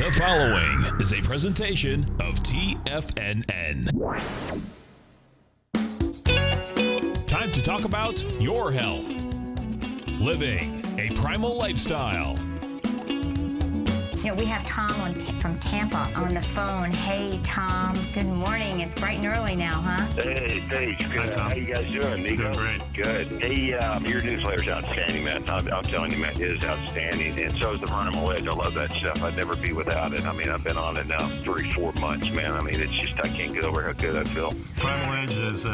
The following is a presentation of TFNN. Time to talk about your health. Living a primal lifestyle. You know, we have Tom from Tampa on the phone. Hey, Tom. Good morning. It's bright and early now, huh? Hey, thanks. Good. Hi, Tom. How you guys doing, Nico? Doing great. Good. Hey, your newsletter's outstanding, man. I'm telling you, man, it is outstanding. And so is the Primal Edge. I love that stuff. I'd never be without it. I mean, I've been on it now 3-4 months, man. I mean, it's just, I can't get over how good I feel. Primal Edge is,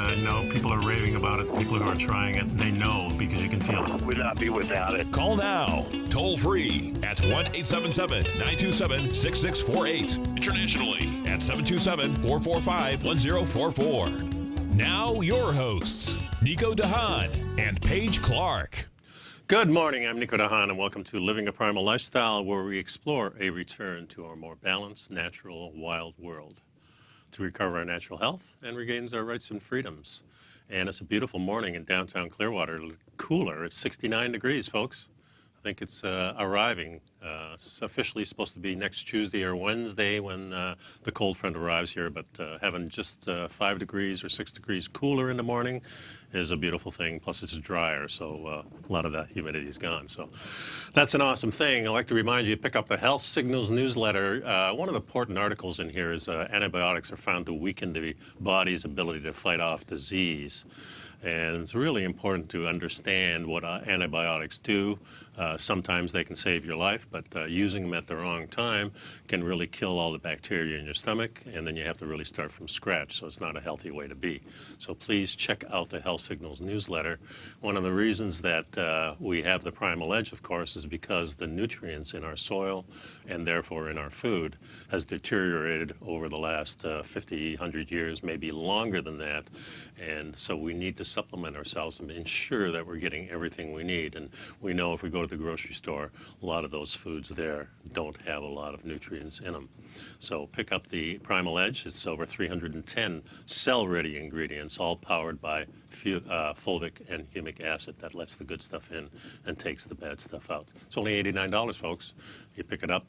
people are raving about it. People who are trying it, they know because you can feel it. Would not be without it. Call now, toll free at 1-877-927-6648. Internationally at 727-445-1044. Now your hosts, Nico de Haan and Paige Clark. Good morning. I'm Nico de Haan, and welcome to Living a Primal Lifestyle, where we explore a return to our more balanced, natural, wild world to recover our natural health and regain our rights and freedoms. And it's a beautiful morning in downtown Clearwater. Cooler. It's 69 degrees, folks. I think it's arriving. It's officially supposed to be next Tuesday or Wednesday when the cold front arrives here, but having just 5 degrees or 6 degrees cooler in the morning is a beautiful thing. Plus, it's drier, so a lot of that humidity is gone. So that's an awesome thing. I'd like to remind you to pick up the Health Signals newsletter. One of the important articles in here is antibiotics are found to weaken the body's ability to fight off disease. And it's really important to understand what antibiotics do. Sometimes they can save your life, but using them at the wrong time can really kill all the bacteria in your stomach, and then you have to really start from scratch, so it's not a healthy way to be. So please check out the Health Signals newsletter. One of the reasons that we have the Primal Edge, of course, is because the nutrients in our soil and therefore in our food has deteriorated over the last 50, 100 years, maybe longer than that. And so we need to supplement ourselves and ensure that we're getting everything we need. And we know if we go to the grocery store, a lot of those foods there don't have a lot of nutrients in them. So pick up the Primal Edge. It's over 310 cell-ready ingredients, all powered by fulvic and humic acid that lets the good stuff in and takes the bad stuff out. It's only $89, folks. You pick it up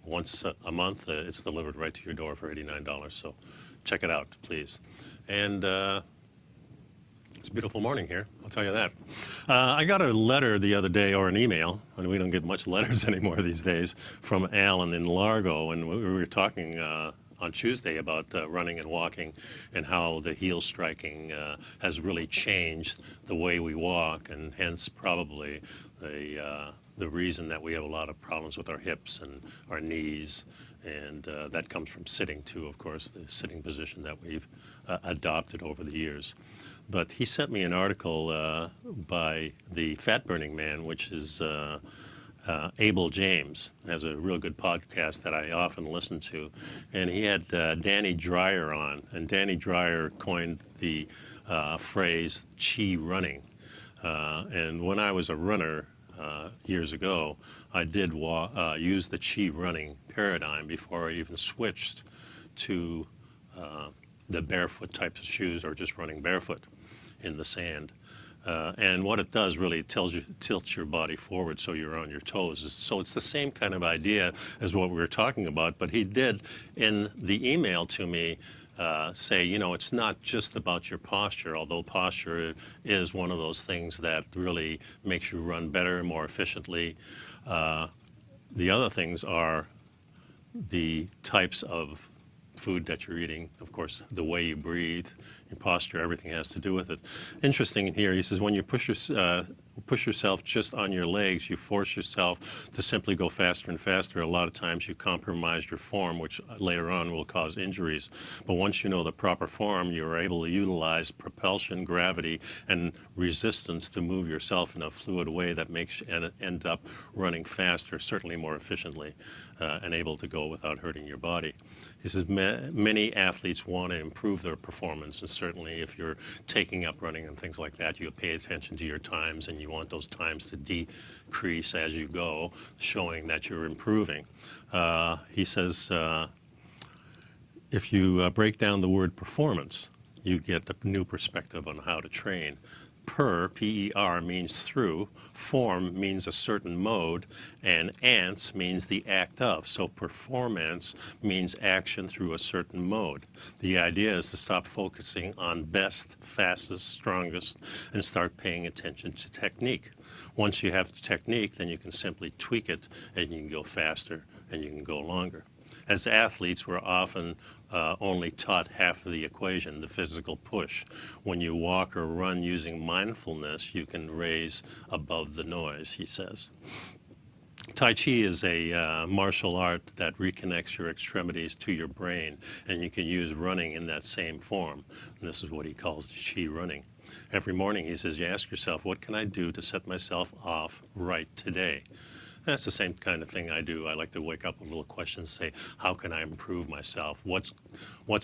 once a month. It's delivered right to your door for $89. So check it out, please. And it's a beautiful morning here, I'll tell you that. I got a letter the other day, or an email, and we don't get much letters anymore these days, from Alan in Largo, and we were talking on Tuesday about running and walking and how the heel striking has really changed the way we walk, and hence probably the reason that we have a lot of problems with our hips and our knees, and that comes from sitting too, of course, the sitting position that we've adopted over the years. But he sent me an article by the Fat Burning Man, which is Abel James, has a real good podcast that I often listen to. And he had Danny Dreyer on, and Danny Dreyer coined the phrase chi running. And when I was a runner years ago, I did use the chi running paradigm before I even switched to the barefoot types of shoes, or just running barefoot in the sand. And what it does really tilts your body forward so you're on your toes. So it's the same kind of idea as what we were talking about, but he did in the email to me say, it's not just about your posture, although posture is one of those things that really makes you run better and more efficiently. The other things are the types of food that you're eating, of course, the way you breathe, your posture, everything has to do with it. Interesting here, he says, when you push yourself just on your legs, you force yourself to simply go faster and faster. A lot of times you compromise your form, which later on will cause injuries. But once you know the proper form, you're able to utilize propulsion, gravity, and resistance to move yourself in a fluid way that makes you end up running faster, certainly more efficiently, and able to go without hurting your body. He says many athletes want to improve their performance, and certainly if you're taking up running and things like that, you pay attention to your times, and you want those times to decrease as you go, showing that you're improving. He says if you break down the word performance, you get a new perspective on how to train. Per, P-E-R, means through, form means a certain mode, and ance means the act of. So performance means action through a certain mode. The idea is to stop focusing on best, fastest, strongest, and start paying attention to technique. Once you have the technique, then you can simply tweak it, and you can go faster, and you can go longer. As athletes, we're often only taught half of the equation, the physical push. When you walk or run using mindfulness, you can raise above the noise, he says. Tai Chi is a martial art that reconnects your extremities to your brain, and you can use running in that same form. And this is what he calls Chi running. Every morning, he says, you ask yourself, what can I do to set myself off right today? That's the same kind of thing I do. I like to wake up with little questions, say, how can I improve myself? What's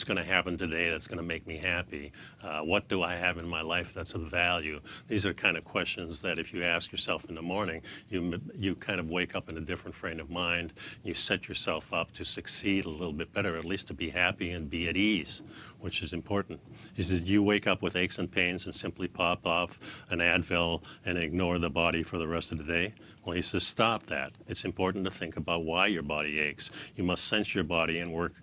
going to happen today that's going to make me happy? What do I have in my life that's of value? These are kind of questions that if you ask yourself in the morning, you kind of wake up in a different frame of mind. You set yourself up to succeed a little bit better, at least to be happy and be at ease, which is important. He says, you wake up with aches and pains and simply pop off an Advil and ignore the body for the rest of the day? Well, he says, stop that. It's important to think about why your body aches. You must sense your body and work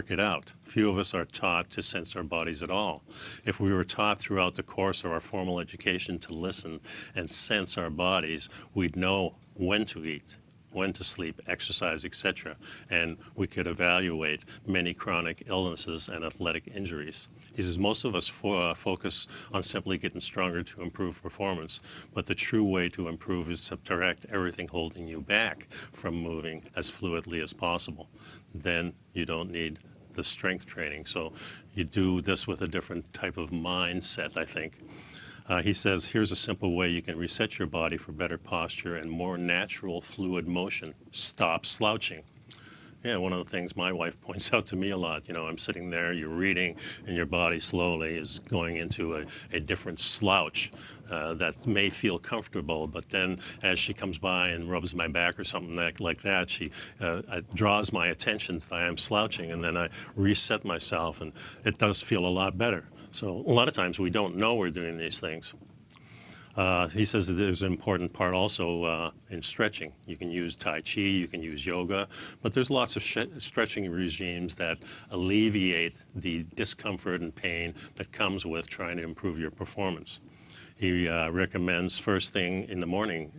it out. Few of us are taught to sense our bodies at all. If we were taught throughout the course of our formal education to listen and sense our bodies, we'd know when to eat, when to sleep, exercise, etc., and we could evaluate many chronic illnesses and athletic injuries. He says most of us focus on simply getting stronger to improve performance, but the true way to improve is to direct everything holding you back from moving as fluidly as possible. Then you don't need the strength training. So you do this with a different type of mindset, I think. He says, here's a simple way you can reset your body for better posture and more natural fluid motion. Stop slouching. Yeah, one of the things my wife points out to me a lot, I'm sitting there, you're reading, and your body slowly is going into a different slouch that may feel comfortable, but then as she comes by and rubs my back or something like that, she draws my attention that I am slouching, and then I reset myself, and it does feel a lot better. So a lot of times we don't know we're doing these things. He says that there's an important part also in stretching. You can use Tai Chi, you can use yoga, but there's lots of stretching regimes that alleviate the discomfort and pain that comes with trying to improve your performance. He recommends first thing in the morning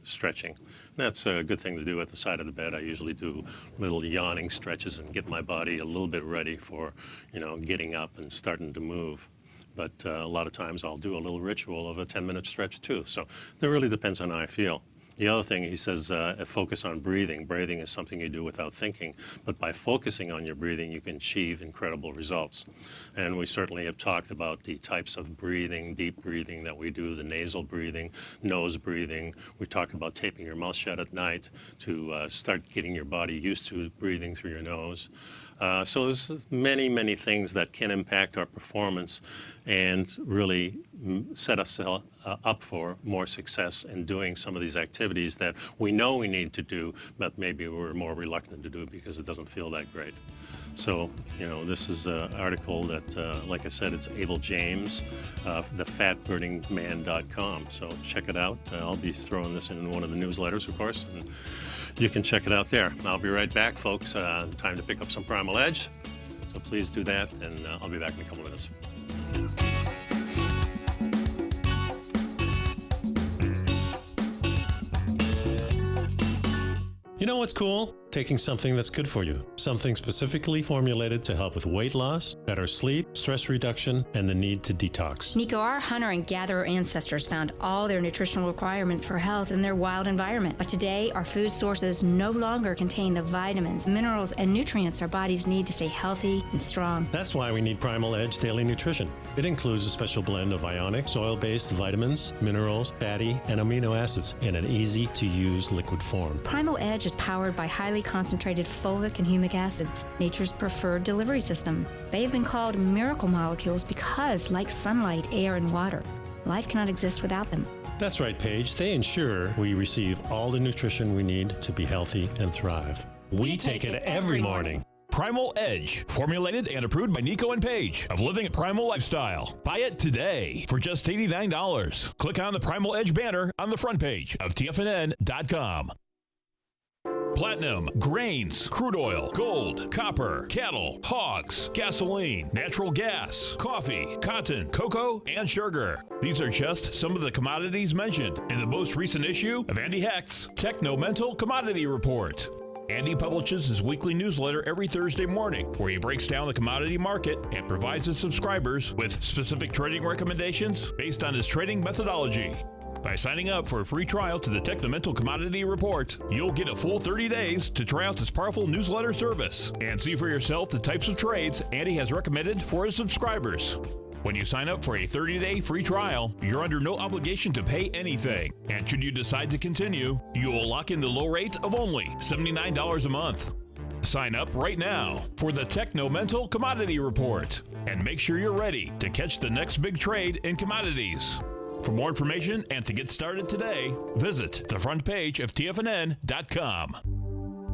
stretching. That's a good thing to do at the side of the bed. I usually do little yawning stretches and get my body a little bit ready for, getting up and starting to move. But a lot of times I'll do a little ritual of a 10-minute stretch too. So that really depends on how I feel. The other thing, he says, focus on breathing. Breathing is something you do without thinking, but by focusing on your breathing, you can achieve incredible results. And we certainly have talked about the types of breathing, deep breathing that we do, the nasal breathing, nose breathing. We talk about taping your mouth shut at night to start getting your body used to breathing through your nose. So there's many, many things that can impact our performance and really set us up for more success in doing some of these activities that we know we need to do, but maybe we're more reluctant to do because it doesn't feel that great. So, this is an article that, like I said, it's Abel James, thefatburningman.com. So check it out. I'll be throwing this in one of the newsletters, of course, and you can check it out there. I'll be right back, folks. Time to pick up some Primal Edge. So please do that, and I'll be back in a couple minutes. You know what's cool? Taking something that's good for you. Something specifically formulated to help with weight loss, better sleep, stress reduction, and the need to detox. Nico, our hunter and gatherer ancestors found all their nutritional requirements for health in their wild environment. But today, our food sources no longer contain the vitamins, minerals, and nutrients our bodies need to stay healthy and strong. That's why we need Primal Edge Daily Nutrition. It includes a special blend of ionic, soil-based vitamins, minerals, fatty, and amino acids in an easy-to-use liquid form. Primal Edge is powered by highly concentrated fulvic and humic acids, nature's preferred delivery system. They have been called miracle molecules because, like sunlight, air, and water, life cannot exist without them. That's right, Paige. They ensure we receive all the nutrition we need to be healthy and thrive. We take it every morning. Primal Edge, formulated and approved by Nico and Paige of Living a Primal Lifestyle. Buy it today for just $89. Click on the Primal Edge banner on the front page of TFNN.com. Platinum, grains, crude oil, gold, copper, cattle, hogs, gasoline, natural gas, coffee, cotton, cocoa, and sugar. These are just some of the commodities mentioned in the most recent issue of Andy Hecht's Techno-Mental Commodity Report. Andy publishes his weekly newsletter every Thursday morning, where he breaks down the commodity market and provides his subscribers with specific trading recommendations based on his trading methodology. By signing up for a free trial to the Techno-Mental Commodity Report, you'll get a full 30 days to try out this powerful newsletter service and see for yourself the types of trades Andy has recommended for his subscribers. When you sign up for a 30-day free trial, you're under no obligation to pay anything. And should you decide to continue, you will lock in the low rate of only $79 a month. Sign up right now for the Techno-Mental Commodity Report and make sure you're ready to catch the next big trade in commodities. For more information and to get started today, visit the front page of TFNN.com.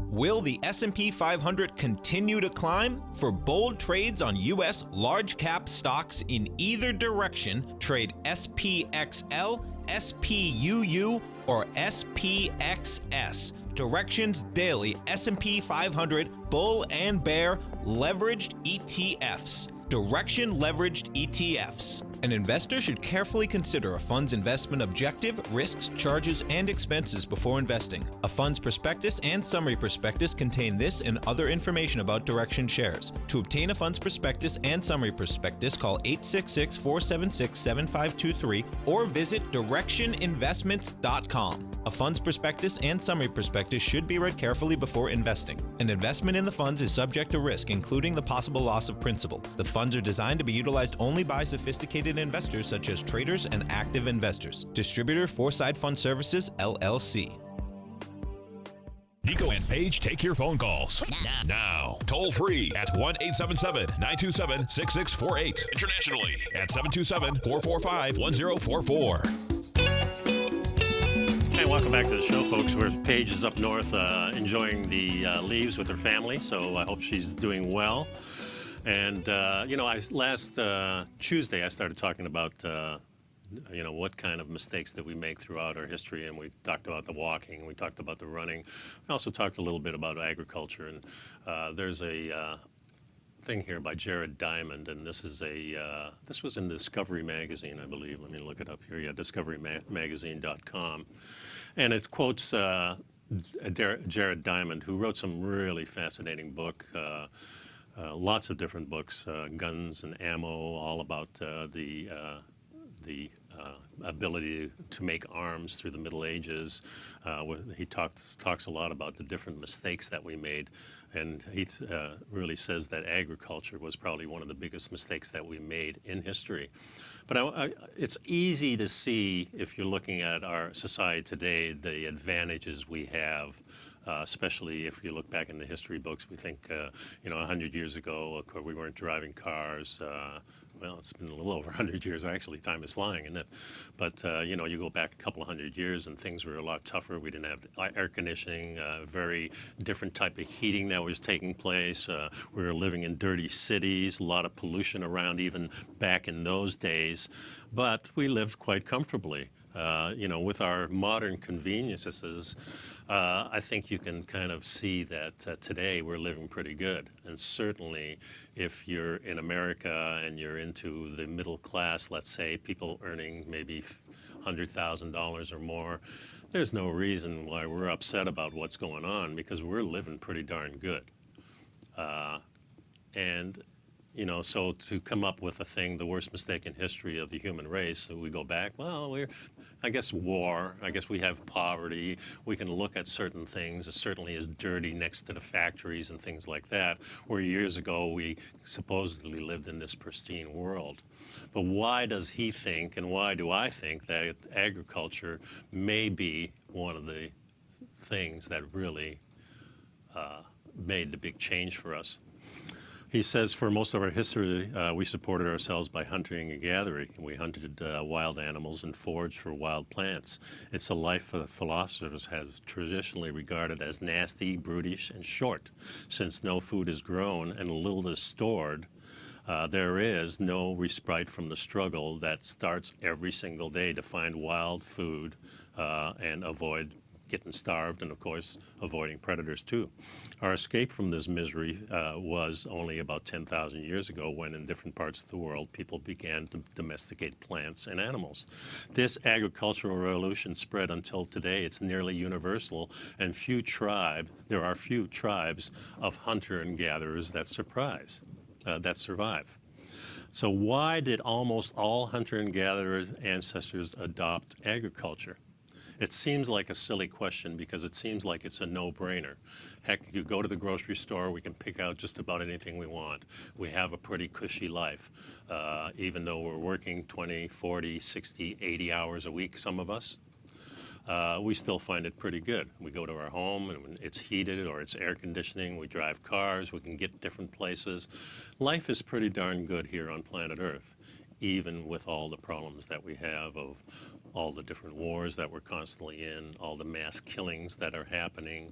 Will the S&P 500 continue to climb? For bold trades on U.S. large-cap stocks in either direction, trade SPXL, SPUU, or SPXS. Directions Daily S&P 500 Bull and Bear Leveraged ETFs. Direction Leveraged ETFs. An investor should carefully consider a fund's investment objective, risks, charges, and expenses before investing. A fund's prospectus and summary prospectus contain this and other information about Direction shares. To obtain a fund's prospectus and summary prospectus, call 866-476-7523 or visit directioninvestments.com. A fund's prospectus and summary prospectus should be read carefully before investing. An investment in the funds is subject to risk, including the possible loss of principal. The funds are designed to be utilized only by sophisticated investors such as traders and active investors. Distributor Foreside Fund Services, LLC. Nico and Paige take your phone calls now. Toll free at 1-877-927-6648. Internationally at 727-445-1044. Hey, welcome back to the show, folks. Where Paige is up north enjoying the leaves with her family, so I hope she's doing well. And, last Tuesday I started talking about, what kind of mistakes that we make throughout our history. And we talked about the walking, we talked about the running. We also talked a little bit about agriculture. And there's a thing here by Jared Diamond, and this is this was in Discovery Magazine, I believe. Let me look it up here. Yeah, discoverymagazine.com. And it quotes Jared Diamond, who wrote some really fascinating book. Lots of different books, guns and ammo, all about the ability to make arms through the Middle Ages. He talks a lot about the different mistakes that we made, and he really says that agriculture was probably one of the biggest mistakes that we made in history. But it's easy to see, if you're looking at our society today, the advantages we have. Especially if you look back in the history books, we think, 100 years ago, of course, we weren't driving cars. Well, it's been a little over 100 years. Actually, time is flying, isn't it? But, you go back a couple of hundred years and things were a lot tougher. We didn't have air conditioning, very different type of heating that was taking place. We were living in dirty cities, a lot of pollution around even back in those days. But we lived quite comfortably. With our modern conveniences, I think you can kind of see that today we're living pretty good. And certainly if you're in America and you're into the middle class, let's say, people earning maybe $100,000 or more, there's no reason why we're upset about what's going on, because we're living pretty darn good. So to come up with the worst mistake in history of the human race, so we go back, I guess war, I guess we have poverty, we can look at certain things, it certainly is dirty next to the factories and things like that, where years ago we supposedly lived in this pristine world. But why does he think, and why do I think, that agriculture may be one of the things that really made the big change for us? He says, for most of our history, we supported ourselves by hunting and gathering. We hunted wild animals and foraged for wild plants. It's a life that philosophers have traditionally regarded as nasty, brutish, and short. Since no food is grown and little is stored, there is no respite from the struggle that starts every single day to find wild food and avoid getting starved, and of course avoiding predators too. Our escape from this misery was only about 10,000 years ago, when in different parts of the world people began to domesticate plants and animals. This agricultural revolution spread until today. It's nearly universal, and there are few tribes of hunter and gatherers that survive. So why did almost all hunter and gatherer ancestors adopt agriculture? It seems like a silly question, because it seems like it's a no-brainer. Heck, you go to the grocery store, we can pick out just about anything we want. We have a pretty cushy life, even though we're working 20, 40, 60, 80 hours a week, some of us. We still find it pretty good. We go to our home and it's heated or it's air conditioning. We drive cars. We can get different places. Life is pretty darn good here on planet Earth, even with all the problems that we have of all the different wars that we're constantly in, all the mass killings that are happening.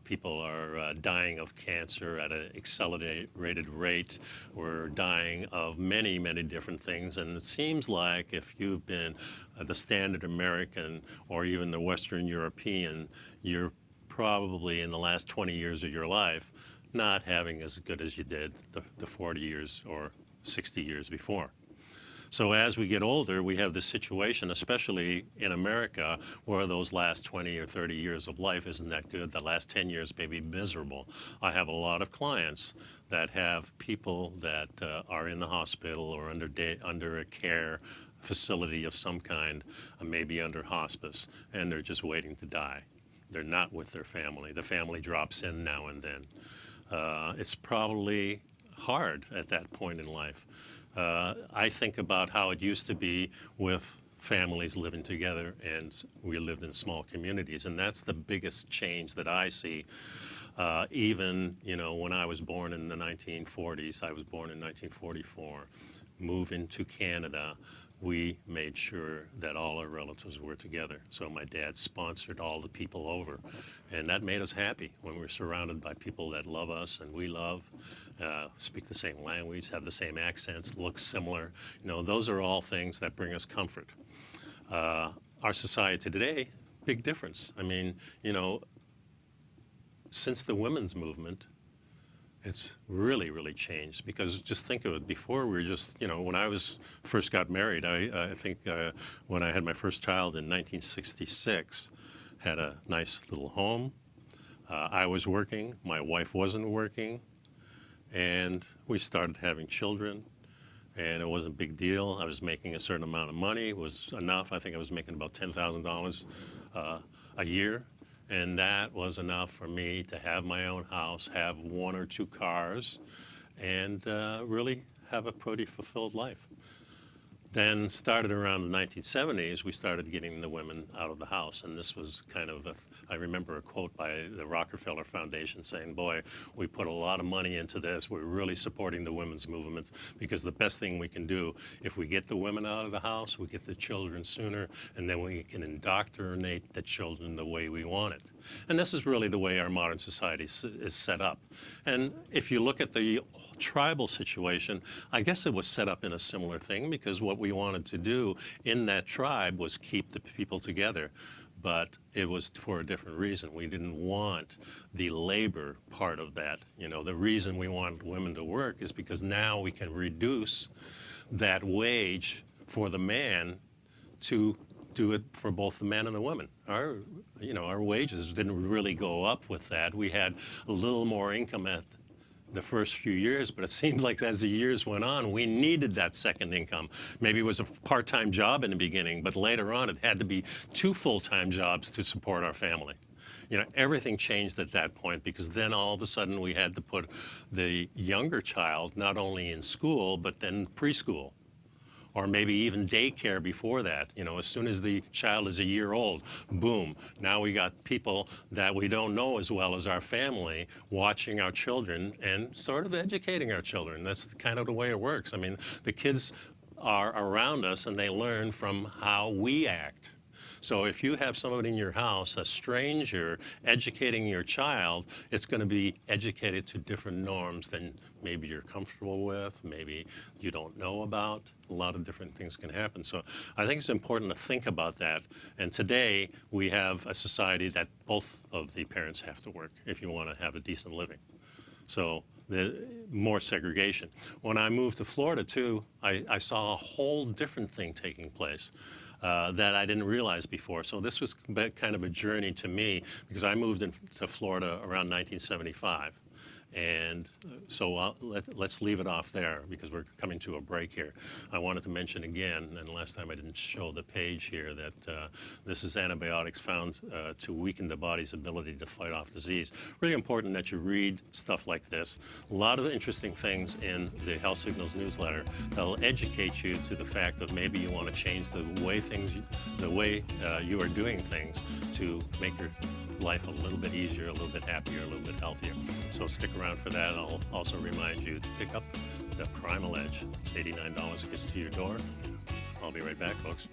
People are dying of cancer at an accelerated rate. We're dying of many, many different things. And it seems like if you've been the standard American or even the Western European, you're probably in the last 20 years of your life not having as good as you did the 40 years or 60 years before. So as we get older, we have this situation, especially in America, where those last 20 or 30 years of life isn't that good. The last 10 years may be miserable. I have a lot of clients that have people that are in the hospital or under a care facility of some kind, maybe under hospice, and they're just waiting to die. They're not with their family. The family drops in now and then. It's probably hard at that point in life. I think about how it used to be with families living together, and we lived in small communities, and that's the biggest change that I see. Even, when I was born in the 1940s, I was born in 1944, moving to Canada, we made sure that all our relatives were together. So my dad sponsored all the people over, and that made us happy when we're surrounded by people that love us and we love, speak the same language, have the same accents, look similar. Those are all things that bring us comfort. Our society today, big difference. I mean, since the women's movement, it's really, really changed, because just think of it. Before, we were just, when I first got married, I think when I had my first child in 1966, had a nice little home. I was working, my wife wasn't working, and we started having children, and it wasn't a big deal. I was making a certain amount of money. It was enough. I think I was making about $10,000 a year. And that was enough for me to have my own house, have one or two cars, and really have a pretty fulfilled life. Then started around the 1970s, we started getting the women out of the house. And this was kind of, I remember a quote by the Rockefeller Foundation saying, boy, we put a lot of money into this. We're really supporting the women's movement, because the best thing we can do, if we get the women out of the house, we get the children sooner, and then we can indoctrinate the children the way we want it. And this is really the way our modern society is set up. And if you look at the tribal situation, I guess it was set up in a similar thing, because what we wanted to do in that tribe was keep the people together. But it was for a different reason. We didn't want the labor part of that. The reason we wanted women to work is because now we can reduce that wage for the man to do it for both the men and the women. Our wages didn't really go up with that. We had a little more income at the first few years, but it seemed like as the years went on, we needed that second income. Maybe it was a part-time job in the beginning, but later on it had to be 2 full-time jobs to support our family. Everything changed at that point, because then all of a sudden we had to put the younger child not only in school, but then preschool, or maybe even daycare before that. You know, as soon as the child is a year old, boom, now we got people that we don't know as well as our family watching our children and sort of educating our children. That's kind of the way it works. I mean, the kids are around us and they learn from how we act. So if you have somebody in your house, a stranger, educating your child, it's going to be educated to different norms than maybe you're comfortable with, maybe you don't know about. A lot of different things can happen. So I think it's important to think about that. And today we have a society that both of the parents have to work if you want to have a decent living. So more segregation. When I moved to Florida, too, I saw a whole different thing taking place that I didn't realize before. So this was kind of a journey to me because I moved to Florida around 1975. And so let's leave it off there because we're coming to a break here. I wanted to mention again, and last time I didn't show the page here, that this is antibiotics found to weaken the body's ability to fight off disease. Really important that you read stuff like this. A lot of interesting things in the Health Signals newsletter that'll educate you to the fact that maybe you want to change the way you are doing things to make your life a little bit easier, a little bit happier, a little bit healthier. So stick around for that. I'll also remind you to pick up the Primal Edge. It's $89, gets to your door. I'll be right back, folks.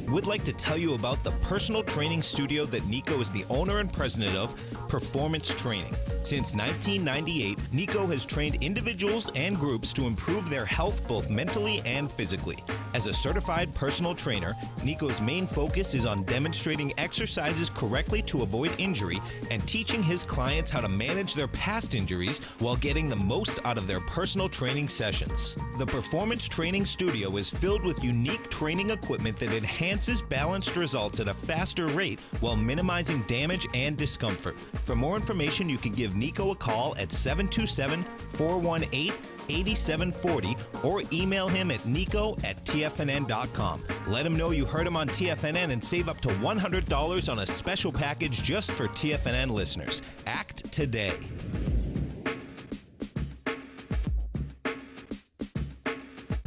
Would like to tell you about the personal training studio that Nico is the owner and president of, Performance Training. Since 1998, Nico has trained individuals and groups to improve their health both mentally and physically. As a certified personal trainer, Nico's main focus is on demonstrating exercises correctly to avoid injury and teaching his clients how to manage their past injuries while getting the most out of their personal training sessions. The Performance Training Studio is filled with unique training equipment that enhances balanced results at a faster rate while minimizing damage and discomfort. For more information, you can give Nico a call at 727-418-8740 or email him at nico@tfnn.com. Let him know you heard him on TFNN and save up to $100 on a special package just for TFNN listeners. Act today.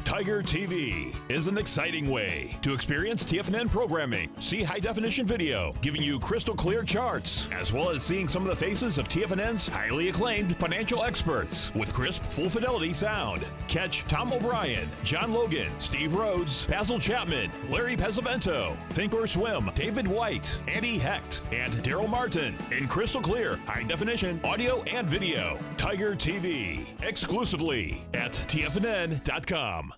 Tiger TV is an exciting way to experience TFNN programming. See high-definition video, giving you crystal clear charts, as well as seeing some of the faces of TFNN's highly acclaimed financial experts with crisp, full-fidelity sound. Catch Tom O'Brien, John Logan, Steve Rhodes, Basil Chapman, Larry Pesavento, Think or Swim, David White, Andy Hecht, and Daryl Martin in crystal clear, high-definition audio and video. Tiger TV, exclusively at TFNN.com.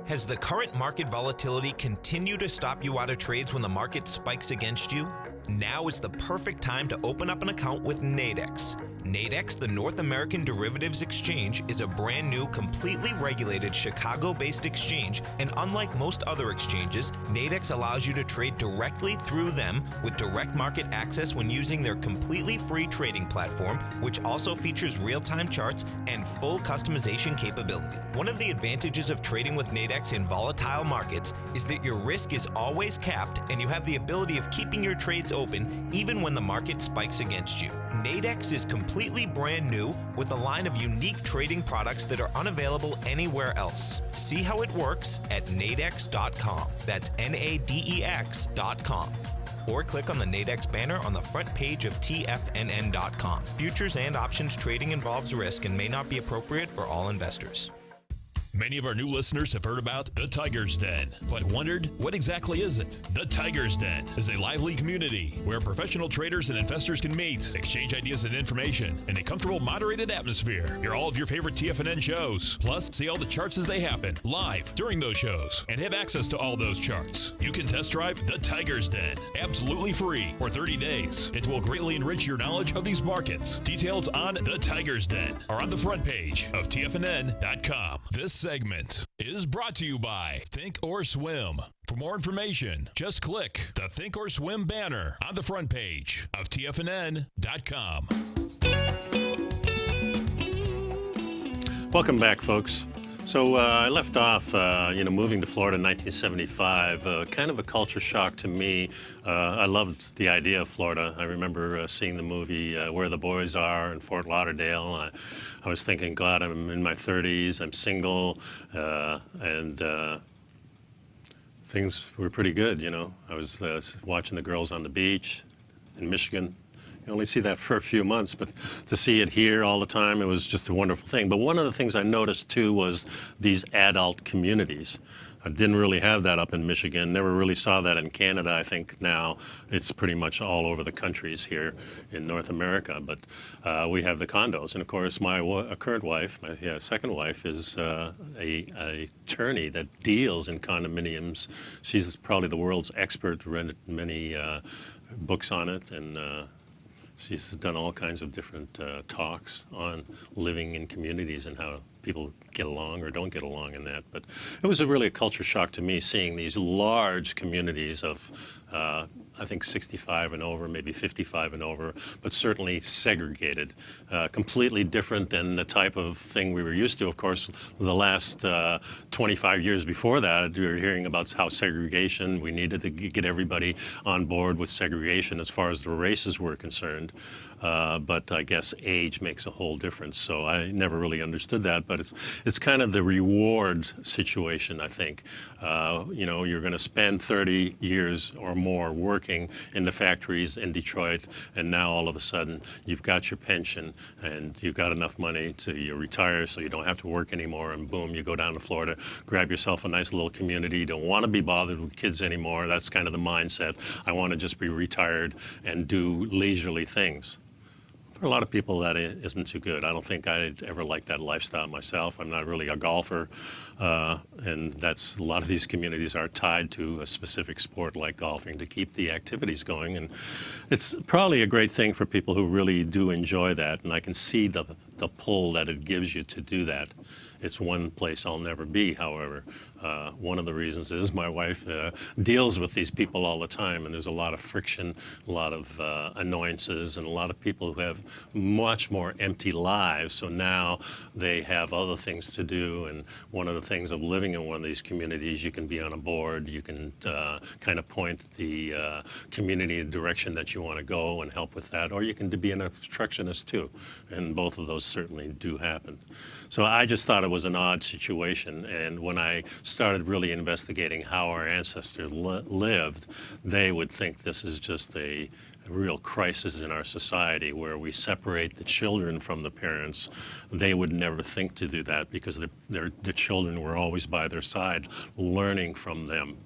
Has the current market volatility continued to stop you out of trades when the market spikes against you? Now is the perfect time to open up an account with Nadex. Nadex, the North American Derivatives Exchange, is a brand new, completely regulated Chicago-based exchange, and unlike most other exchanges, Nadex allows you to trade directly through them with direct market access when using their completely free trading platform, which also features real-time charts and full customization capability. One of the advantages of trading with Nadex in volatile markets is that your risk is always capped and you have the ability of keeping your trades open even when the market spikes against you. Nadex is completely brand new with a line of unique trading products that are unavailable anywhere else. See how it works at nadex.com. That's NADEX.com. Or click on the Nadex banner on the front page of TFNN.com. Futures and options trading involves risk and may not be appropriate for all investors. Many of our new listeners have heard about the Tiger's Den, but wondered, what exactly is it? The Tiger's Den is a lively community where professional traders and investors can meet, exchange ideas and information in a comfortable, moderated atmosphere. Hear all of your favorite TFNN shows, plus see all the charts as they happen live during those shows, and have access to all those charts. You can test drive the Tiger's Den absolutely free for 30 days. It will greatly enrich your knowledge of these markets. Details on the Tiger's Den are on the front page of TFNN.com. This segment is brought to you by Think or Swim. For more information, just click the Think or Swim banner on the front page of TFNN.com. Welcome back, folks. So I left off, moving to Florida in 1975, kind of a culture shock to me. I loved the idea of Florida. I remember seeing the movie Where the Boys Are in Fort Lauderdale. I was thinking, God, I'm in my 30s, I'm single, and things were pretty good, you know. I was watching the girls on the beach in Michigan. You only see that for a few months, but to see it here all the time, it was just a wonderful thing. But one of the things I noticed, too, was these adult communities. I didn't really have that up in Michigan, never really saw that in Canada. I think now it's pretty much all over the countries here in North America. But we have the condos. And, of course, my current wife, my second wife, is a attorney that deals in condominiums. She's probably the world's expert, read many books on it, and she's done all kinds of different talks on living in communities and how people get along or don't get along in that. But it was really a culture shock to me seeing these large communities of, I think, 65 and over, maybe 55 and over, but certainly segregated, completely different than the type of thing we were used to. Of course, the last 25 years before that, we were hearing about how segregation, we needed to get everybody on board with segregation as far as the races were concerned. But I guess age makes a whole difference. So I never really understood that. But it's kind of the reward situation, I think. You're going to spend 30 years or more working in the factories in Detroit, and now all of a sudden you've got your pension and you've got enough money to you retire so you don't have to work anymore, and boom, you go down to Florida, grab yourself a nice little community. You don't want to be bothered with kids anymore. That's kind of the mindset. I want to just be retired and do leisurely things. For a lot of people, that isn't too good. I don't think I'd ever like that lifestyle myself. I'm not really a golfer, and that's a lot of these communities are tied to a specific sport like golfing to keep the activities going. And it's probably a great thing for people who really do enjoy that, and I can see the pull that it gives you to do that. It's one place I'll never be, however. One of the reasons is my wife deals with these people all the time, and there's a lot of friction, a lot of annoyances, and a lot of people who have much more empty lives. So now they have other things to do, and one of the things of living in one of these communities, you can be on a board, you can kind of point the community in the direction that you want to go and help with that, or you can be an obstructionist too, and both of those certainly do happen. So I just thought it was an odd situation, and when I started really investigating how our ancestors lived, they would think this is just a real crisis in our society where we separate the children from the parents. They would never think to do that because the children were always by their side, learning from them.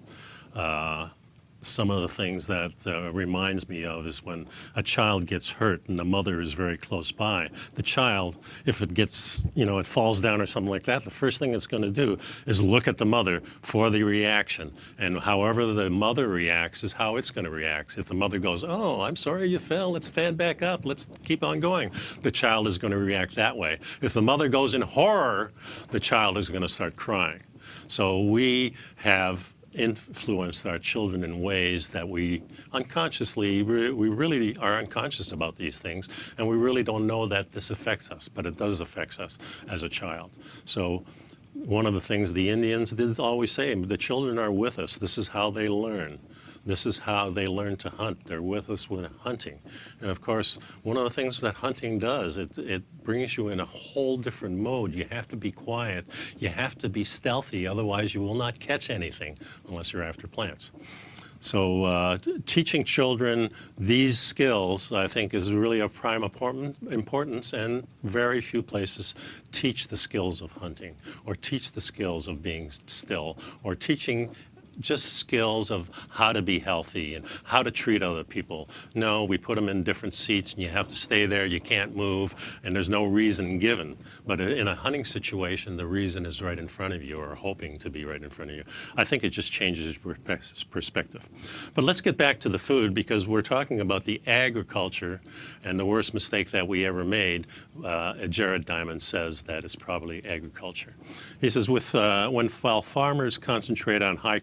Some of the things that reminds me of is when a child gets hurt and the mother is very close by. The child, if it gets, it falls down or something like that, the first thing it's going to do is look at the mother for the reaction. And however the mother reacts is how it's going to react. If the mother goes, "Oh, I'm sorry you fell, let's stand back up, let's keep on going," the child is going to react that way. If the mother goes in horror, the child is going to start crying. So we have influenced our children in ways that we unconsciously, we really are unconscious about these things, and we really don't know that this affects us, but it does affect us as a child. So one of the things the Indians did always say, the children are with us. This is how they learn. This is how they learn to hunt. They're with us with hunting. And of course, one of the things that hunting does, it brings you in a whole different mode. You have to be quiet. You have to be stealthy. Otherwise, you will not catch anything unless you're after plants. So teaching children these skills, I think, is really of prime importance, and very few places teach the skills of hunting or teach the skills of being still or teaching just skills of how to be healthy and how to treat other people. No, we put them in different seats and you have to stay there, you can't move, and there's no reason given. But in a hunting situation, the reason is right in front of you, or hoping to be right in front of you. I think it just changes your perspective. But let's get back to the food, because we're talking about the agriculture, and the worst mistake that we ever made, Jared Diamond says that it's probably agriculture. He says, while farmers concentrate on high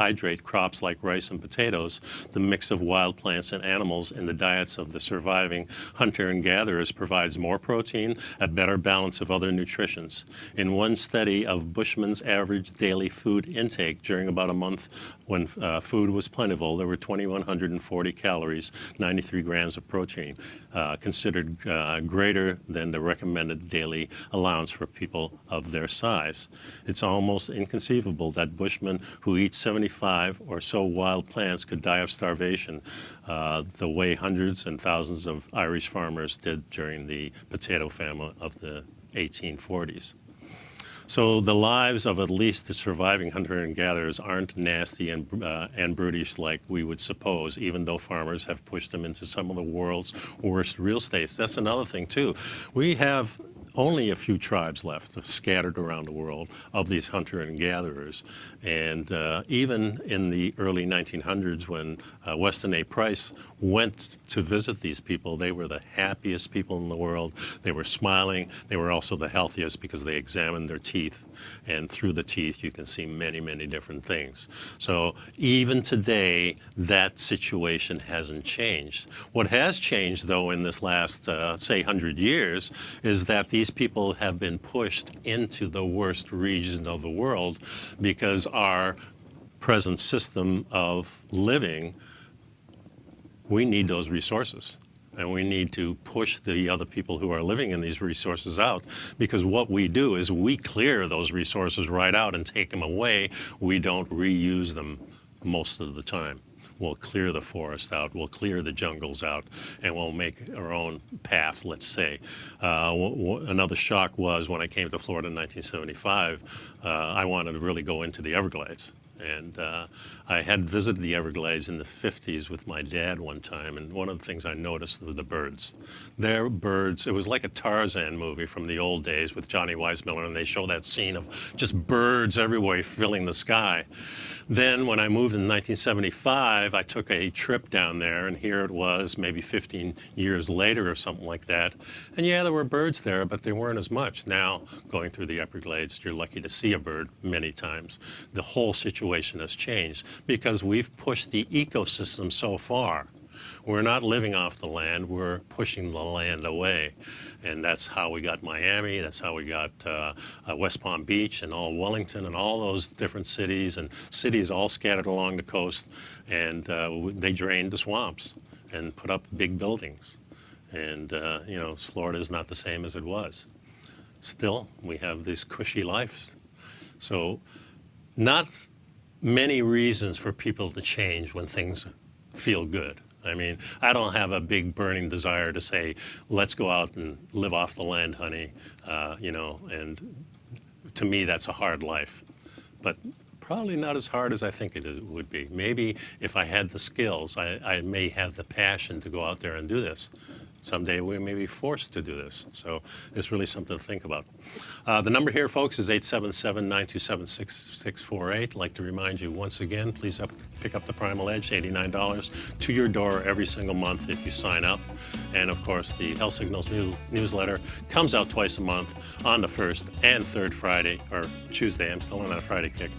carbohydrate crops like rice and potatoes, the mix of wild plants and animals in the diets of the surviving hunter and gatherers provides more protein, a better balance of other nutritions. In one study of Bushman's average daily food intake during about a month when food was plentiful, there were 2,140 calories, 93 grams of protein, considered greater than the recommended daily allowance for people of their size. It's almost inconceivable that Bushmen who eat 75 or so wild plants could die of starvation the way hundreds and thousands of Irish farmers did during the potato famine of the 1840s. So the lives of at least the surviving hunter and gatherers aren't nasty and brutish like we would suppose, even though farmers have pushed them into some of the world's worst real estates. That's another thing, too. We have only a few tribes left scattered around the world of these hunter and gatherers. And even in the early 1900s when Weston A. Price went to visit these people, they were the happiest people in the world. They were smiling. They were also the healthiest because they examined their teeth. And through the teeth, you can see many, many different things. So even today, that situation hasn't changed. What has changed, though, in this last, say, 100 years, is that these people have been pushed into the worst region of the world because our present system of living, we need those resources. And we need to push the other people who are living in these resources out, because what we do is we clear those resources right out and take them away. We don't reuse them most of the time. We'll clear the forest out, we'll clear the jungles out, and we'll make our own path, let's say. Another shock was when I came to Florida in 1975, I wanted to really go into the Everglades. And I had visited the Everglades in the 50s with my dad one time, and one of the things I noticed were the birds. Their birds, it was like a Tarzan movie from the old days with Johnny Weissmuller, and they show that scene of just birds everywhere filling the sky. Then when I moved in 1975, I took a trip down there, and here it was maybe 15 years later or something like that. And yeah, there were birds there, but there weren't as much. Now, going through the Everglades, you're lucky to see a bird many times. The whole situation has changed because we've pushed the ecosystem so far. We're not living off the land, we're pushing the land away. And that's how we got Miami, that's how we got West Palm Beach and all Wellington and all those different cities, and cities all scattered along the coast. And they drained the swamps and put up big buildings. And, Florida is not the same as it was. Still, we have this cushy life. So not many reasons for people to change when things feel good. I mean, I don't have a big burning desire to say, let's go out and live off the land, honey, and to me, that's a hard life. But probably not as hard as I think it would be. Maybe if I had the skills, I may have the passion to go out there and do this. Someday we may be forced to do this. So it's really something to think about. The number here, folks, is 877-927-6648. I'd like to remind you once again, please pick up the Primal Edge, $89 to your door every single month if you sign up. And, of course, the Health Signals newsletter comes out twice a month on the first and third Friday, or Tuesday. I'm still on that Friday kick.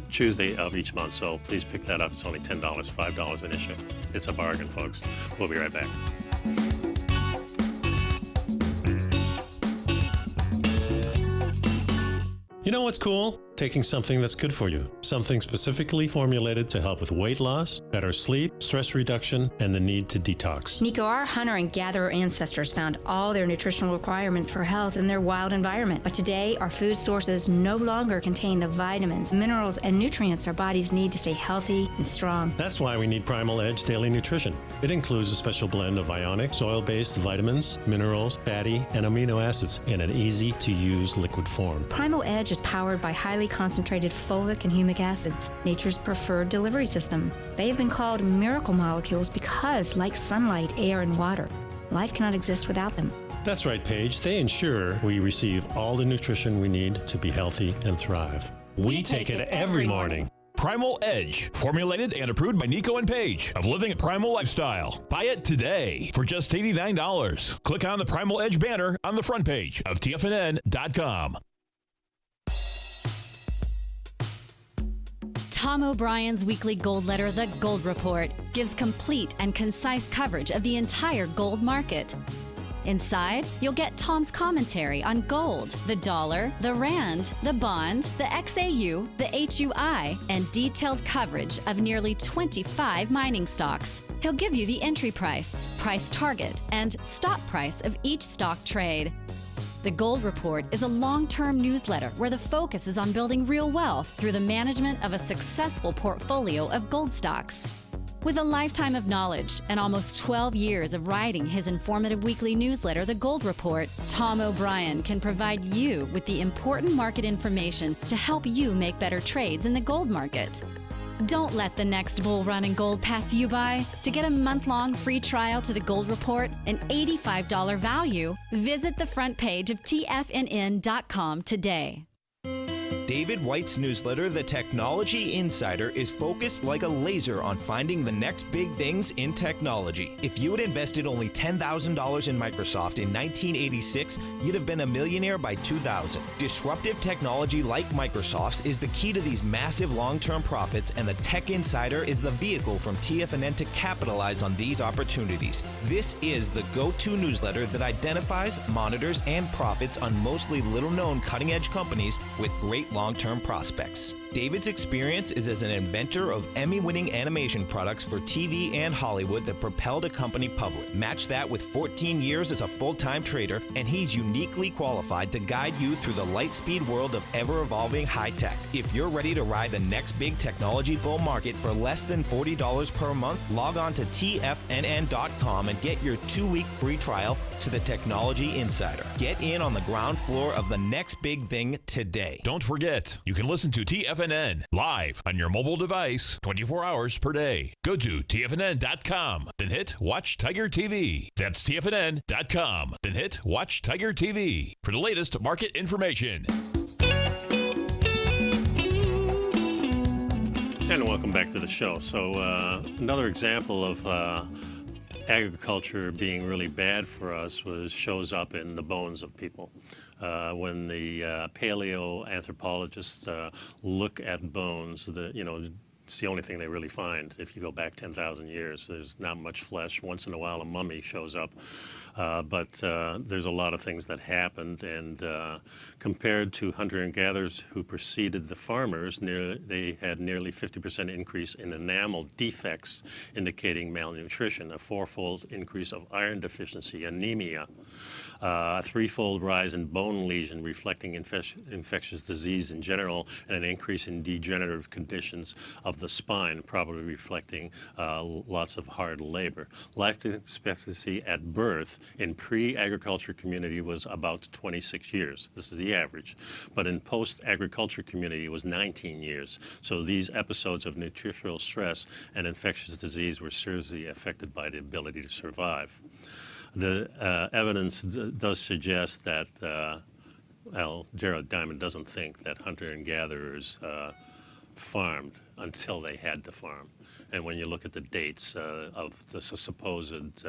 Tuesday of each month. So please pick that up. It's only $10, $5 an issue. It's a bargain, folks. We'll be right back. You know what's cool? Taking something that's good for you. Something specifically formulated to help with weight loss, better sleep, stress reduction, and the need to detox. Nico, our hunter and gatherer ancestors found all their nutritional requirements for health in their wild environment. But today, our food sources no longer contain the vitamins, minerals, and nutrients our bodies need to stay healthy and strong. That's why we need Primal Edge Daily Nutrition. It includes a special blend of ionic, soil-based vitamins, minerals, fatty, and amino acids in an easy-to-use liquid form. Primal Edge is powered by highly concentrated fulvic and humic acids, nature's preferred delivery system. They have been called miracle molecules because, like sunlight, air, and water, life cannot exist without them. That's right, Paige. They ensure we receive all the nutrition we need to be healthy and thrive. We take it every morning. Primal Edge, formulated and approved by Nico and Paige of Living a Primal Lifestyle. Buy it today for just $89. Click on the Primal Edge banner on the front page of TFNN.com. Tom O'Brien's weekly gold letter, The Gold Report, gives complete and concise coverage of the entire gold market. Inside, you'll get Tom's commentary on gold, the dollar, the rand, the bond, the XAU, the HUI, and detailed coverage of nearly 25 mining stocks. He'll give you the entry price, price target, and stop price of each stock trade. The Gold Report is a long-term newsletter where the focus is on building real wealth through the management of a successful portfolio of gold stocks. With a lifetime of knowledge and almost 12 years of writing his informative weekly newsletter, The Gold Report, Tom O'Brien can provide you with the important market information to help you make better trades in the gold market. Don't let the next bull run in gold pass you by. To get a month-long free trial to The Gold Report, an $85 value, visit the front page of TFNN.com today. David White's newsletter, The Technology Insider, is focused like a laser on finding the next big things in technology. If you had invested only $10,000 in Microsoft in 1986, you'd have been a millionaire by 2000. Disruptive technology like Microsoft's is the key to these massive long-term profits, and the Tech Insider is the vehicle from TFNN to capitalize on these opportunities. This is the go-to newsletter that identifies, monitors, and profits on mostly little-known cutting-edge companies with great long-term prospects. David's experience is as an inventor of Emmy-winning animation products for TV and Hollywood that propelled a company public. Match that with 14 years as a full-time trader, and he's uniquely qualified to guide you through the light-speed world of ever-evolving high-tech. If you're ready to ride the next big technology bull market for less than $40 per month, log on to TFNN.com and get your 2-week free trial to the Technology Insider. Get in on the ground floor of the next big thing today. Don't forget, you can listen to TFNN live on your mobile device 24 hours per day. Go to TFNN.com, then hit Watch Tiger TV. That's TFNN.com, then hit Watch Tiger TV for the latest market information. And welcome back to the show. So another example of agriculture being really bad for us shows up in the bones of people. When the paleoanthropologists look at bones, it's the only thing they really find. If you go back 10,000 years, there's not much flesh. Once in a while, a mummy shows up. But there's a lot of things that happened. And compared to hunter and gatherers who preceded the farmers, they had nearly 50% increase in enamel defects, indicating malnutrition, a 4-fold increase of iron deficiency, anemia, a 3-fold rise in bone lesion, reflecting infectious disease in general, and an increase in degenerative conditions of the spine, probably reflecting lots of hard labor. Life expectancy at birth in pre-agriculture community was about 26 years. This is the average. But in post-agriculture community, it was 19 years. So these episodes of nutritional stress and infectious disease were seriously affected by the ability to survive. The evidence does suggest that, Jared Diamond doesn't think that hunter and gatherers farmed until they had to farm. And when you look at the dates of the supposed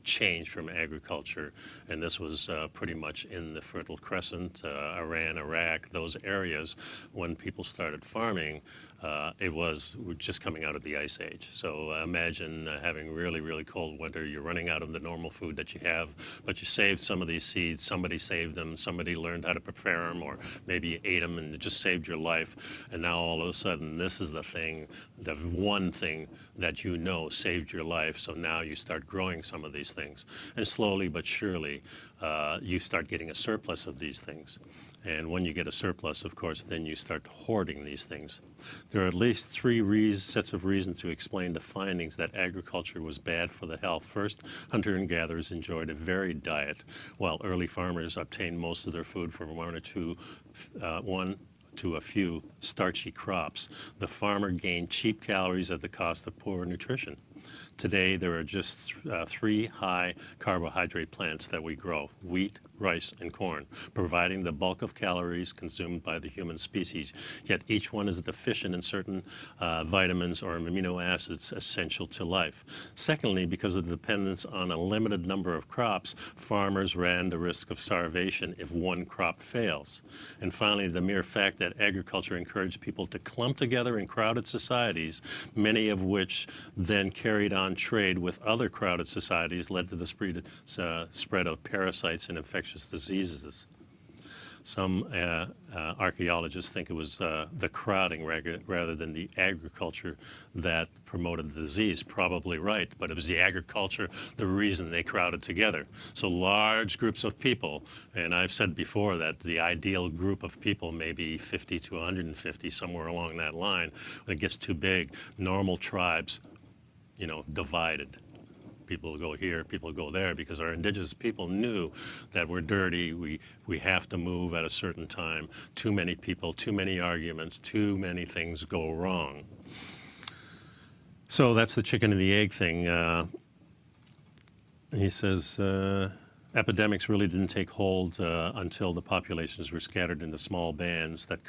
change from agriculture, and this was pretty much in the Fertile Crescent, Iran, Iraq, those areas, when people started farming, we're just coming out of the Ice Age. So imagine having really, really cold winter. You're running out of the normal food that you have, but you saved some of these seeds. Somebody saved them. Somebody learned how to prepare them, or maybe you ate them and it just saved your life. And now all of a sudden, this is the one thing that saved your life. So now you start growing some of these things. And slowly but surely, you start getting a surplus of these things. And when you get a surplus, of course, then you start hoarding these things. There are at least 3 sets of reasons to explain the findings that agriculture was bad for the health. First, hunter and gatherers enjoyed a varied diet, while early farmers obtained most of their food from one to a few starchy crops. The farmer gained cheap calories at the cost of poor nutrition. Today, there are just 3 high carbohydrate plants that we grow: wheat, rice, and corn, providing the bulk of calories consumed by the human species. Yet each one is deficient in certain vitamins or amino acids essential to life. Secondly, because of the dependence on a limited number of crops, farmers ran the risk of starvation if one crop fails. And finally, the mere fact that agriculture encouraged people to clump together in crowded societies, many of which then carried on trade with other crowded societies, led to the spread of parasites and infectious diseases. Some archaeologists think it was the crowding rather than the agriculture that promoted the disease. Probably right, but it was the agriculture the reason they crowded together. So large groups of people, and I've said before that the ideal group of people may be 50 to 150, somewhere along that line. When it gets too big, normal tribes, divided. People go here, people go there, because our indigenous people knew that we're dirty, we have to move at a certain time. Too many people, too many arguments, too many things go wrong. So that's the chicken and the egg thing. He says, epidemics really didn't take hold until the populations were scattered into small bands that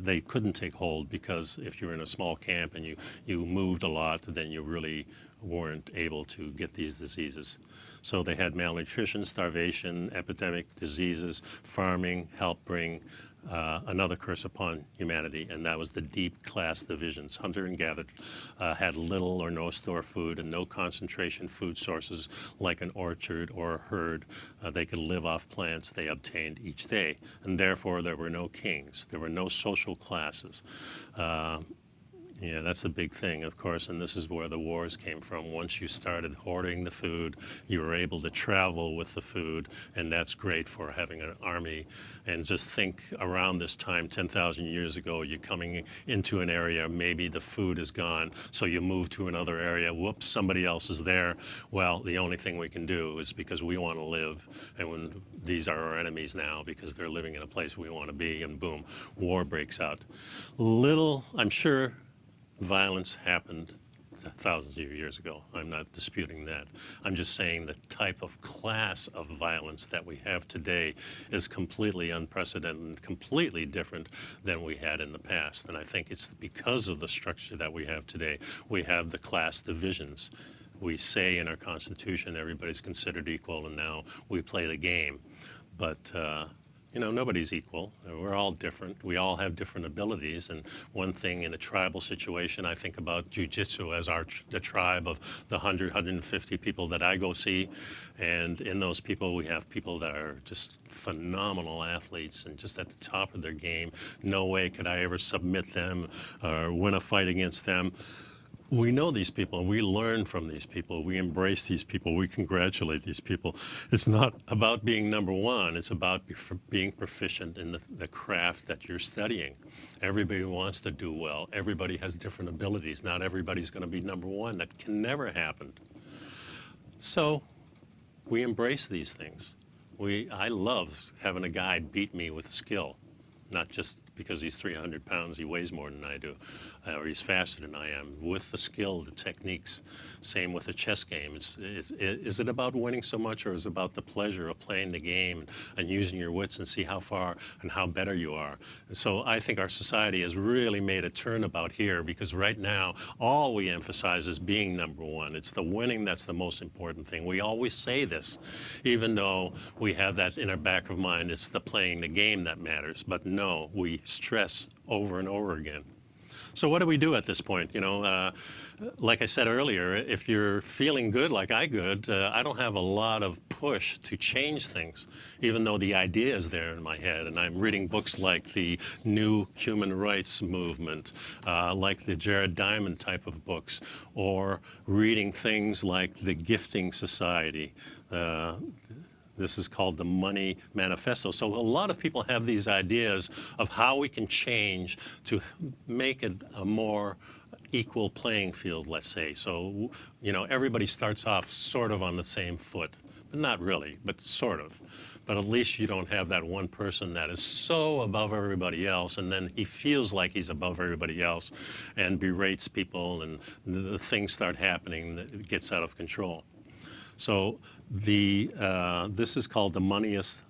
they couldn't take hold, because if you were in a small camp and you moved a lot, then you really weren't able to get these diseases. So they had malnutrition, starvation, epidemic diseases. Farming helped bring another curse upon humanity, and that was the deep class divisions. Hunter and gatherer had little or no store food and no concentration food sources like an orchard or a herd. They could live off plants they obtained each day, and therefore there were no kings. There were no social classes. Yeah, that's a big thing, of course, and this is where the wars came from. Once you started hoarding the food, you were able to travel with the food, and that's great for having an army. And just think, around this time, 10,000 years ago, you're coming into an area, maybe the food is gone, so you move to another area, whoops, somebody else is there. Well, the only thing we can do is, because we want to live, and when these are our enemies now because they're living in a place we want to be, and boom, war breaks out. I'm sure violence happened thousands of years ago. I'm not disputing that. I'm just saying the type of class of violence that we have today is completely unprecedented and completely different than we had in the past. And I think it's because of the structure that we have today. We have the class divisions. We say in our Constitution everybody's considered equal, and now we play the game. But nobody's equal. We're all different. We all have different abilities. And one thing in a tribal situation, I think about jiu-jitsu as the tribe of the 100, 150 people that I go see. And in those people, we have people that are just phenomenal athletes and just at the top of their game. No way could I ever submit them or win a fight against them. We know these people, we learn from these people, we embrace these people, we congratulate these people. It's not about being number one, it's about being proficient in the craft that you're studying. Everybody wants to do well, everybody has different abilities, not everybody's going to be number one. That can never happen. So we embrace these things. I love having a guy beat me with skill, not just because he's 300 pounds, he weighs more than I do, or he's faster than I am, with the skill, the techniques. Same with the chess game. Is it about winning so much, or is it about the pleasure of playing the game and using your wits and see how far and how better you are? And so I think our society has really made a turnabout here, because right now all we emphasize is being number one. It's the winning that's the most important thing. We always say this, even though we have that in our back of mind, it's the playing the game that matters. But no, we stress over and over again. So what do we do at this point? Like I said earlier, if you're feeling good like I don't have a lot of push to change things, even though the idea is there in my head. And I'm reading books like the New Human Rights Movement, like the Jared Diamond type of books, or reading things like the Gifting Society. This is called the Money Manifesto. So a lot of people have these ideas of how we can change to make it a more equal playing field, let's say. So, everybody starts off sort of on the same foot. Not really, but sort of. But at least you don't have that one person that is so above everybody else, and then he feels like he's above everybody else and berates people, and the things start happening that it gets out of control. So this is called the Moneyless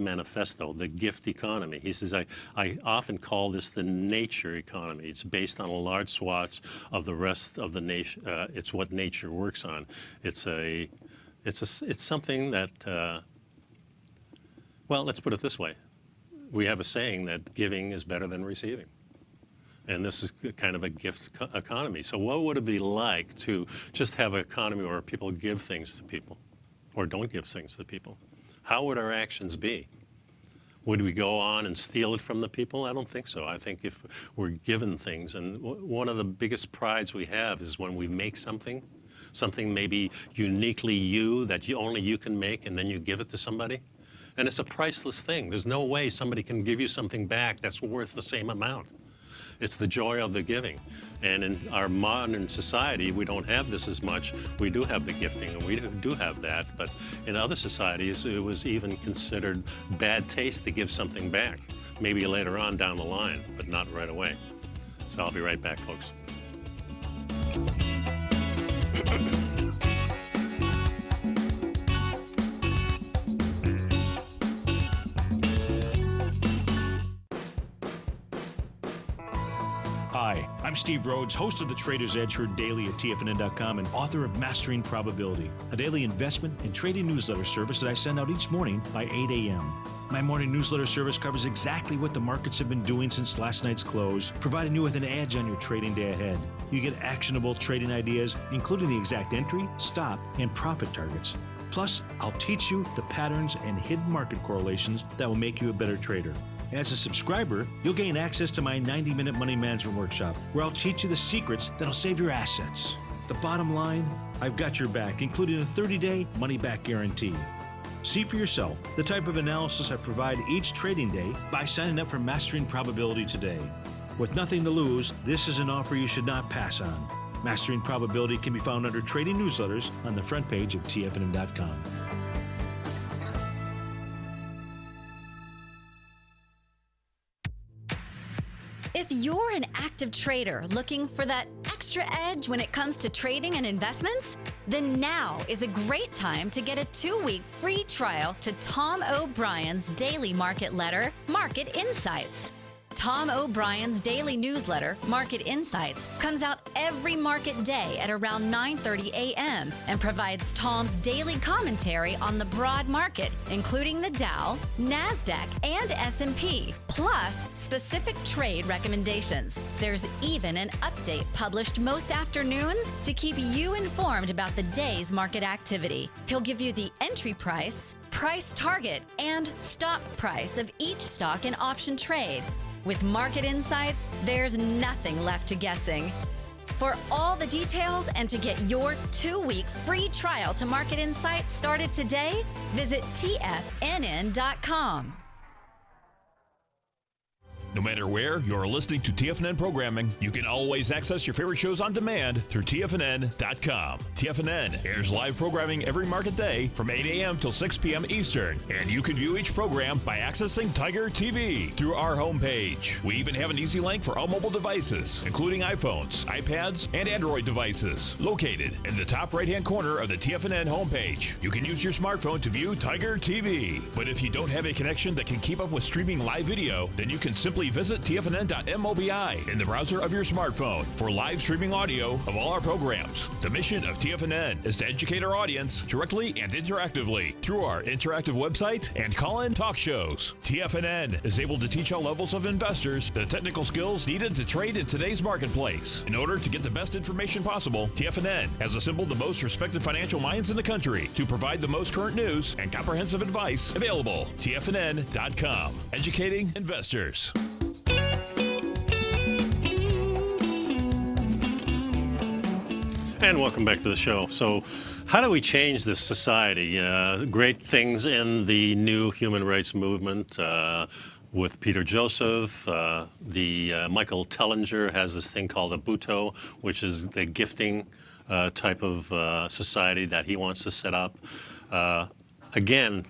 Manifesto, the gift economy. He says, I often call this the nature economy. It's based on a large swath of the rest of the nation. It's what nature works on. It's something that, well, let's put it this way. We have a saying that giving is better than receiving. And this is kind of a gift economy. So what would it be like to just have an economy where people give things to people or don't give things to people? How would our actions be? Would we go on and steal it from the people? I don't think so. I think if we're given things, and one of the biggest prides we have is when we make something maybe uniquely that only you can make, and then you give it to somebody. And it's a priceless thing. There's no way somebody can give you something back that's worth the same amount. It's the joy of the giving. And in our modern society, we don't have this as much. We do have the gifting, and we do have that. But in other societies, it was even considered bad taste to give something back. Maybe later on down the line, but not right away. So I'll be right back, folks. Hi, I'm Steve Rhodes, host of The Trader's Edge, heard daily at TFNN.com and author of Mastering Probability, a daily investment and trading newsletter service that I send out each morning by 8 a.m. My morning newsletter service covers exactly what the markets have been doing since last night's close, providing you with an edge on your trading day ahead. You get actionable trading ideas, including the exact entry, stop, and profit targets. Plus, I'll teach you the patterns and hidden market correlations that will make you a better trader. As a subscriber, you'll gain access to my 90-minute money management workshop, where I'll teach you the secrets that'll save your assets. The bottom line, I've got your back, including a 30-day money-back guarantee. See for yourself the type of analysis I provide each trading day by signing up for Mastering Probability today. With nothing to lose, this is an offer you should not pass on. Mastering Probability can be found under Trading Newsletters on the front page of TFNN.com. If you're an active trader looking for that extra edge when it comes to trading and investments, then now is a great time to get a 2-week free trial to Tom O'Brien's daily market letter, Market Insights. Tom O'Brien's daily newsletter, Market Insights, comes out every market day at around 9:30 a.m. and provides Tom's daily commentary on the broad market, including the Dow, NASDAQ, and S&P, plus specific trade recommendations. There's even an update published most afternoons to keep you informed about the day's market activity. He'll give you the entry price, price target, and stop price of each stock and option trade. With Market Insights, there's nothing left to guessing. For all the details and to get your 2-week free trial to Market Insights started today, visit TFNN.com. No matter where you're listening to TFNN programming, you can always access your favorite shows on demand through TFNN.com. TFNN airs live programming every market day from 8 a.m. till 6 p.m. Eastern, and you can view each program by accessing Tiger TV through our homepage. We even have an easy link for all mobile devices, including iPhones, iPads, and Android devices, located in the top right-hand corner of the TFNN homepage. You can use your smartphone to view Tiger TV, but if you don't have a connection that can keep up with streaming live video, then you can simply visit TFNN.mobi in the browser of your smartphone for live streaming audio of all our programs. The mission of TFNN is to educate our audience directly and interactively through our interactive website and call-in talk shows. TFNN is able to teach all levels of investors the technical skills needed to trade in today's marketplace. In order to get the best information possible, TFNN has assembled the most respected financial minds in the country to provide the most current news and comprehensive advice available. TFNN.com, educating investors. And welcome back to the show. So how do we change this society? Great things in the new human rights movement with Peter Joseph. Michael Tellinger has this thing called Ubuntu, which is the gifting type of society that he wants to set up. Again,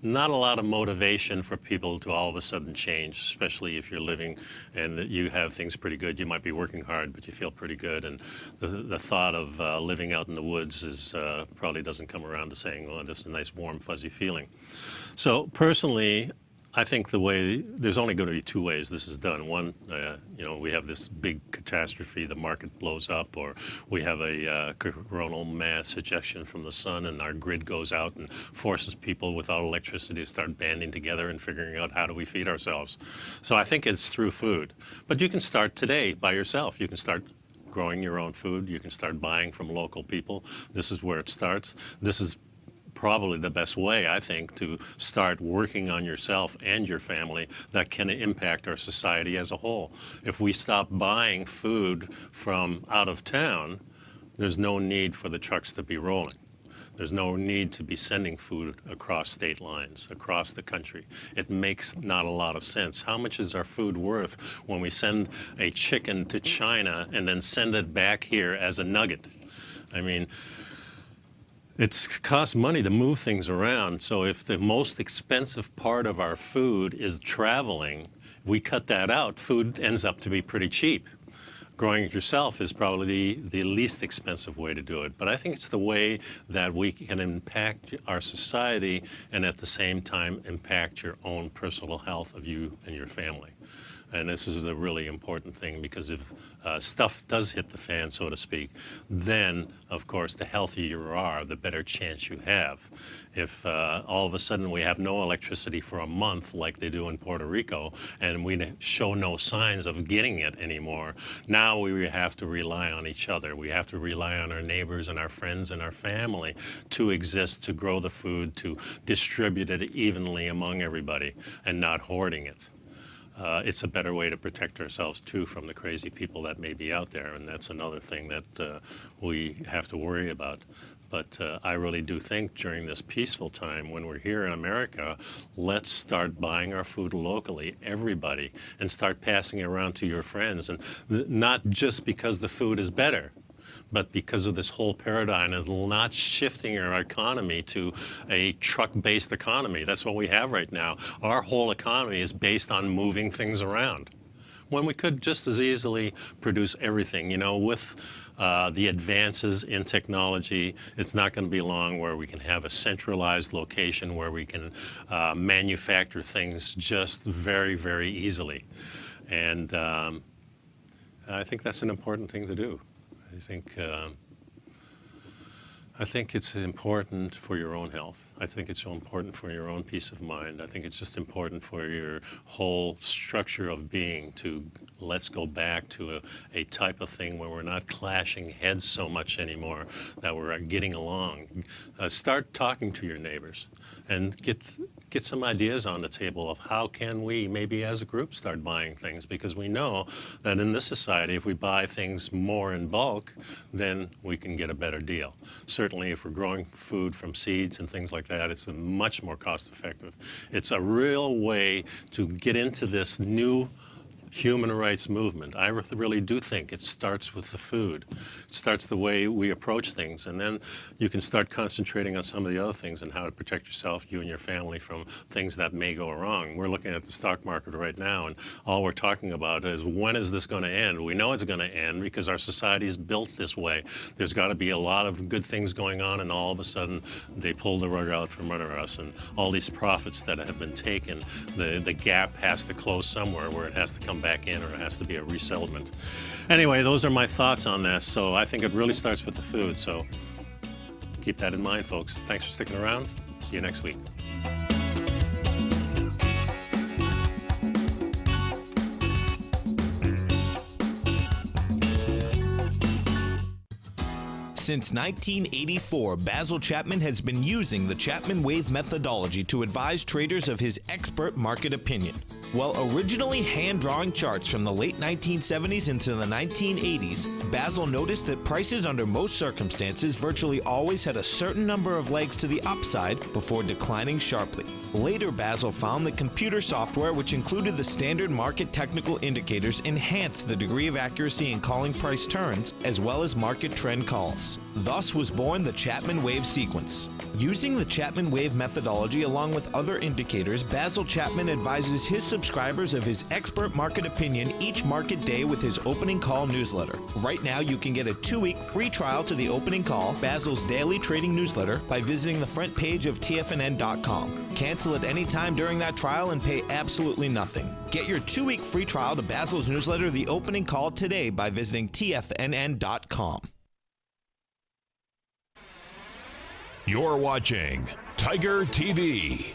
not a lot of motivation for people to all of a sudden change, especially if you're living and you have things pretty good. You might be working hard, but you feel pretty good. And the thought of living out in the woods is probably doesn't come around to saying, oh, this is a nice, warm, fuzzy feeling. So personally, I think there's only going to be two ways this is done. One, we have this big catastrophe, the market blows up, or we have a coronal mass ejection from the sun and our grid goes out and forces people without electricity to start banding together and figuring out how do we feed ourselves. So I think it's through food. But you can start today by yourself. You can start growing your own food. You can start buying from local people. This is where it starts. This is probably the best way, I think, to start working on yourself and your family that can impact our society as a whole. If we stop buying food from out of town, there's no need for the trucks to be rolling. There's no need to be sending food across state lines, across the country. It makes not a lot of sense. How much is our food worth when we send a chicken to China and then send it back here as a nugget? I mean, it costs money to move things around, so if the most expensive part of our food is traveling, we cut that out, food ends up to be pretty cheap. Growing it yourself is probably the least expensive way to do it, but I think it's the way that we can impact our society and at the same time impact your own personal health of you and your family. And this is a really important thing, because if stuff does hit the fan, so to speak, then, of course, the healthier you are, the better chance you have. If all of a sudden we have no electricity for a month like they do in Puerto Rico, and we show no signs of getting it anymore, now we have to rely on each other. We have to rely on our neighbors and our friends and our family to exist, to grow the food, to distribute it evenly among everybody and not hoarding it. It's a better way to protect ourselves, too, from the crazy people that may be out there, and that's another thing that we have to worry about. But I really do think during this peaceful time, when we're here in America, let's start buying our food locally, everybody, and start passing it around to your friends, and not just because the food is better, but because of this whole paradigm of not shifting our economy to a truck-based economy. That's what we have right now. Our whole economy is based on moving things around, when we could just as easily produce everything. With the advances in technology, it's not going to be long where we can have a centralized location where we can manufacture things just very, very easily. And I think that's an important thing to do. I think it's important for your own health. I think it's so important for your own peace of mind. I think it's just important for your whole structure of being to let's go back to a type of thing where we're not clashing heads so much anymore, that we're getting along. Start talking to your neighbors and get some ideas on the table of how can we, maybe as a group, start buying things, because we know that in this society, if we buy things more in bulk, then we can get a better deal. Certainly if we're growing food from seeds and things like that, it's much more cost effective. It's a real way to get into this new human rights movement. I really do think it starts with the food. It starts the way we approach things, and then you can start concentrating on some of the other things and how to protect yourself, you and your family, from things that may go wrong. We're looking at the stock market right now, and all we're talking about is, when is this going to end? We know it's going to end because our society is built this way. There's got to be a lot of good things going on, and all of a sudden they pull the rug out from under us, and all these profits that have been taken, the gap has to close somewhere where it has to come back in, or it has to be a resettlement. Anyway, those are my thoughts on this. So I think it really starts with the food. So keep that in mind, folks. Thanks for sticking around. See you next week. Since 1984, Basil Chapman has been using the Chapman Wave methodology to advise traders of his expert market opinion. While originally hand-drawing charts from the late 1970s into the 1980s, Basil noticed that prices under most circumstances virtually always had a certain number of legs to the upside before declining sharply. Later, Basil found that computer software, which included the standard market technical indicators, enhanced the degree of accuracy in calling price turns, as well as market trend calls. Thus was born the Chapman wave sequence. Using the Chapman wave methodology along with other indicators, Basil Chapman advises his subscribers of his expert market opinion each market day with his opening call newsletter. Right now, you can get a 2-week free trial to the opening call, Basil's daily trading newsletter, by visiting the front page of TFNN.com. Cancel at any time during that trial and pay absolutely nothing. Get your 2-week free trial to Basil's newsletter, The Opening Call, today by visiting TFNN.com. You're watching Tiger TV.